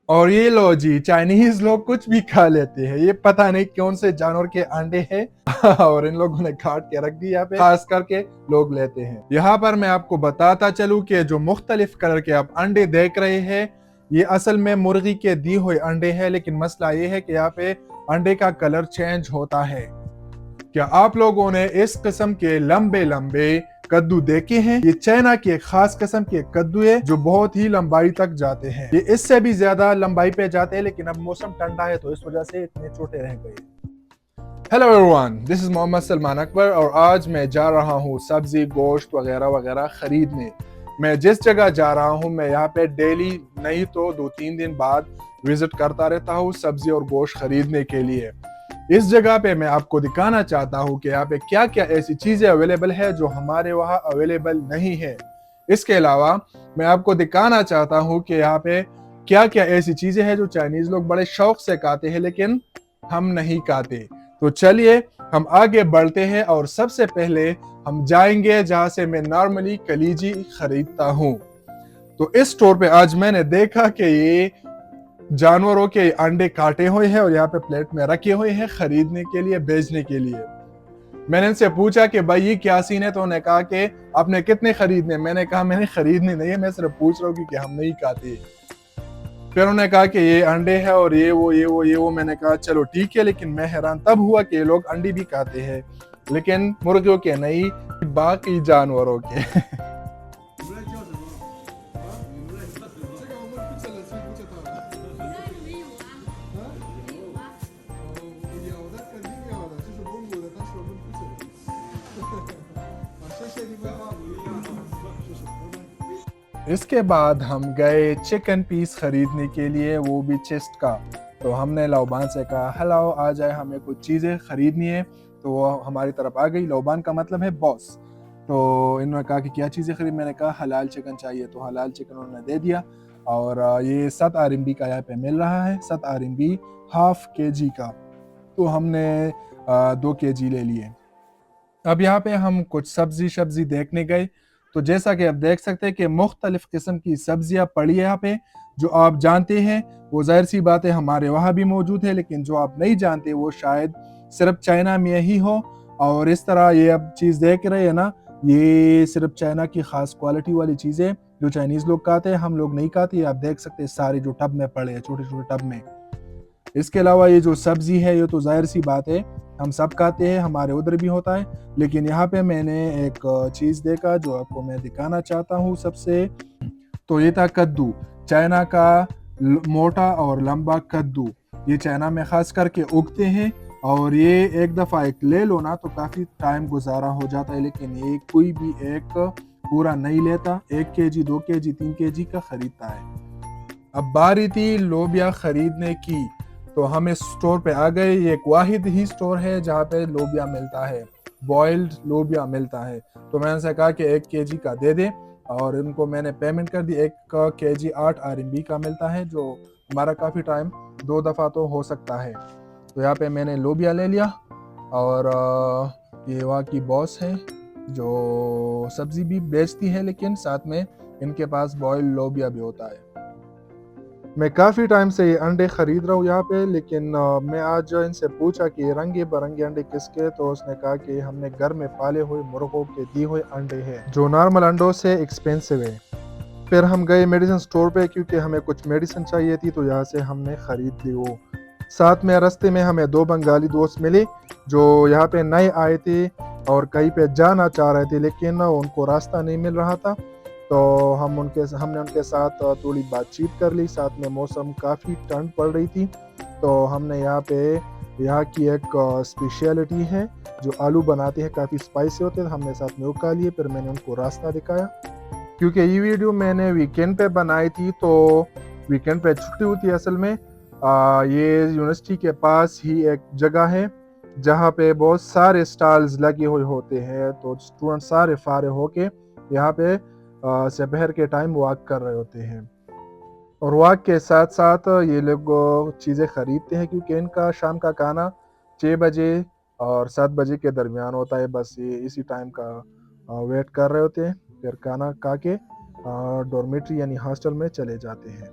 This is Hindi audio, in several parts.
और ये लो जी, चाइनीज लोग कुछ भी खा लेते हैं। ये पता नहीं कौन से जानवर के अंडे हैं और इन लोगों ने काट के रख दिया पे, खास करके लोग लेते हैं। यहाँ पर मैं आपको बताता चलूं कि जो मुख्तलिफ कलर के आप अंडे देख रहे हैं, ये असल में मुर्गी के दिए हुए अंडे हैं, लेकिन मसला ये है कि यहाँ पे अंडे का कलर चेंज होता है। क्या आप लोगों ने इस किस्म के लंबे लंबे कद्दू देखे हैं? ये चाइना की एक खास किस्म के कद्दू है जो बहुत ही लंबाई तक जाते हैं। ये इससे भी ज्यादा लंबाई पे जाते हैं, लेकिन अब मौसम ठंडा है तो इस वजह से इतने छोटे रह गए। Hello everyone, this is Mohammad Salman Akbar और आज मैं जा रहा हूँ सब्जी गोश्त वगैरह वगैरह खरीदने। मैं जिस जगह जा रहा हूँ, मैं यहाँ पे डेली नहीं तो 2-3 दिन बाद विजिट करता रहता हूँ सब्जी और गोश्त खरीदने के लिए। इस जगह पे मैं आपको दिखाना चाहता हूँ कि यहाँ पे क्या क्या ऐसी चीजें अवेलेबल है जो हमारे वहाँ अवेलेबल नहीं है। इसके अलावा मैं आपको दिखाना चाहता हूँ कि यहाँ पे क्या क्या ऐसी चीजें हैं जो चाइनीज लोग बड़े शौक से खाते हैं लेकिन हम नहीं खाते। तो चलिए हम आगे बढ़ते हैं और सबसे पहले हम जाएंगे जहां से मैं नॉर्मली कलीजी खरीदता हूँ। तो इस स्टोर पे आज मैंने देखा कि ये जानवरों के अंडे काटे हुए हैं और यहाँ पे प्लेट में रखे हुए हैं खरीदने के लिए, बेचने के लिए। मैंने इनसे पूछा कि भाई ये क्या सीन है, तो उन्होंने कहा कि आपने कितने खरीदने। मैंने कहा मैंने खरीदने नहीं है, मैं सिर्फ पूछ रहा हूँ कि हम नहीं खाते। फिर उन्होंने कहा कि ये अंडे है और ये वो। मैंने कहा चलो ठीक है, लेकिन मैं हैरान तब हुआ कि ये लोग अंडे भी खाते हैं, लेकिन मुर्गियों के नहीं, बाकी जानवरों के। इसके बाद हम गए चिकन पीस खरीदने के लिए, वो भी चेस्ट का। तो हमने लौबान से कहा हेलो आ जाए, हमें कुछ चीज़ें खरीदनी है। तो वो हमारी तरफ आ गई। लौबान का मतलब है बॉस। तो इन्होंने कहा कि क्या चीज़ें खरीद। मैंने कहा हलाल चिकन चाहिए, तो हलाल चिकन उन्होंने दे दिया। और ये 7 RMB का यहाँ पे मिल रहा है, 7 RMB हाफ kg का। तो हमने 2 kg ले लिए। अब यहाँ पे हम कुछ सब्जी देखने गए। तो जैसा कि आप देख सकते हैं कि मुख्तलिफ किस्म की सब्जियां पड़ी है यहाँ पे, जो आप जानते हैं वो जाहिर सी बात है हमारे वहाँ भी मौजूद है, लेकिन जो आप नहीं जानते वो शायद सिर्फ चाइना में ही हो। और इस तरह ये अब चीज़ देख रहे हैं ना, ये सिर्फ चाइना की खास क्वालिटी वाली चीज़ें जो चाइनीज़ लोग खाते हैं, हम लोग नहीं खाते। आप देख सकते हैं सारे जो टब में पड़े हैं, छोटे छोटे टब में। इसके अलावा ये जो सब्जी है, ये तो जाहिर सी बात है हम सब खाते हैं, हमारे उधर भी होता है। लेकिन यहाँ पे मैंने एक चीज़ देखा जो आपको मैं दिखाना चाहता हूँ सबसे। तो ये था कद्दू, चाइना का मोटा और लंबा कद्दू। ये चाइना में खास करके उगते हैं और ये एक दफ़ा एक ले लो ना तो काफ़ी टाइम गुजारा हो जाता है, लेकिन ये कोई भी एक पूरा नहीं लेता। 1 kg 2 kg 3 kg का खरीदता है। अब बारी थी लोबिया खरीदने की। तो हम इस स्टोर पे आ गए। ये एक वाहिद ही स्टोर है जहाँ पे लोबिया मिलता है, बॉइल्ड लोबिया मिलता है। तो मैंने उनसे कहा कि 1 kg का दे दे और इनको मैंने पेमेंट कर दी। 1 kg 8 RMB का मिलता है, जो हमारा काफ़ी टाइम 2 दफ़ा तो हो सकता है। तो यहाँ पे मैंने लोबिया ले लिया। और ये वहाँ की बॉस है जो सब्जी भी बेचती है, लेकिन साथ में इनके पास बॉइल्ड लोबिया भी होता है। मैं काफ़ी टाइम से ये अंडे ख़रीद रहा हूँ यहाँ पे, लेकिन मैं आज इनसे पूछा कि ये रंगे बिरंगे अंडे किसके, तो उसने कहा कि हमने घर में पाले हुए मुर्गों के दिए हुए अंडे हैं जो नॉर्मल अंडों से एक्सपेंसिव है। फिर हम गए मेडिसिन स्टोर पे क्योंकि हमें कुछ मेडिसिन चाहिए थी, तो यहाँ से हमने ख़रीद ली वो। साथ में रास्ते में हमें 2 बंगाली दोस्त मिले जो यहाँ पे नए आए थे और कहीं पे जाना चाह रहे थे, लेकिन उनको रास्ता नहीं मिल रहा था। तो हमने उनके साथ थोड़ी बातचीत कर ली। साथ में मौसम काफ़ी ठंड पड़ रही थी, तो हमने यहाँ की एक स्पेशलिटी है जो आलू बनाते हैं, काफ़ी स्पाइसी होते हैं, हमने साथ में वो खा लिए। फिर मैंने उनको रास्ता दिखाया क्योंकि ये वीडियो मैंने वीकेंड पे बनाई थी, तो वीकेंड पे छुट्टी होती है असल में। ये यूनिवर्सिटी के पास ही एक जगह है जहाँ पे बहुत सारे स्टॉल्स लगे हुए होते हैं, तो स्टूडेंट सारे फारे होके यहाँ पे दोपहर के टाइम वॉक कर रहे होते हैं। और वॉक के साथ साथ ये लोग चीज़ें ख़रीदते हैं क्योंकि इनका शाम का खाना 6 बजे और 7 बजे के दरमियान होता है। बस ये इसी टाइम का वेट कर रहे होते हैं, फिर खाना खा के डॉर्मेट्री यानी हॉस्टल में चले जाते हैं।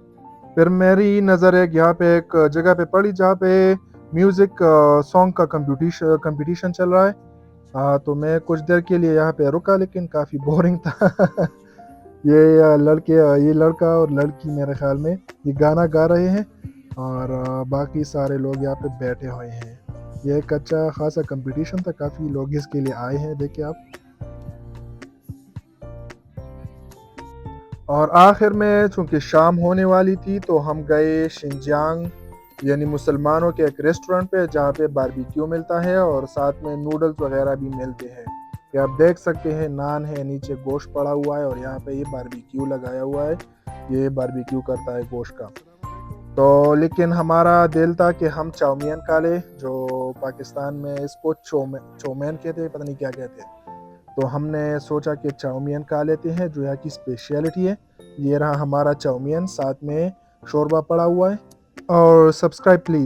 फिर मेरी नज़र एक यहाँ पे एक जगह पे पड़ी जहाँ पे म्यूज़िक सॉन्ग का कंपटीशन चल रहा है। तो मैं कुछ देर के लिए यहाँ पे रुका, लेकिन काफ़ी बोरिंग था। ये लड़का और लड़की मेरे ख़्याल में ये गाना गा रहे हैं और बाकी सारे लोग यहाँ पे बैठे हुए हैं। ये एक अच्छा ख़ासा कंपटीशन था, काफ़ी लोग इसके लिए आए हैं, देखिए आप। और आखिर में चूँकि शाम होने वाली थी तो हम गए शिनजियांग यानी मुसलमानों के एक रेस्टोरेंट पे जहाँ पे बारबेक्यू मिलता है और साथ में नूडल्स वगैरह भी मिलते हैं। ये आप देख सकते हैं, नान है, नीचे गोश्त पड़ा हुआ है और यहाँ पे ये बारबेक्यू लगाया हुआ है। ये बारबेक्यू करता है गोश्त का। तो लेकिन हमारा दिल था कि हम चाउमियन खा लें, जो पाकिस्तान में इसको चौमेन कहते हैं, पता नहीं क्या कहते हैं। तो हमने सोचा कि चाउमियन खा लेते हैं, जो यहाँ की स्पेशलिटी है। ये रहा हमारा चाउमियन, साथ में शोरबा पड़ा हुआ है। और सब्सक्राइब प्लीज़।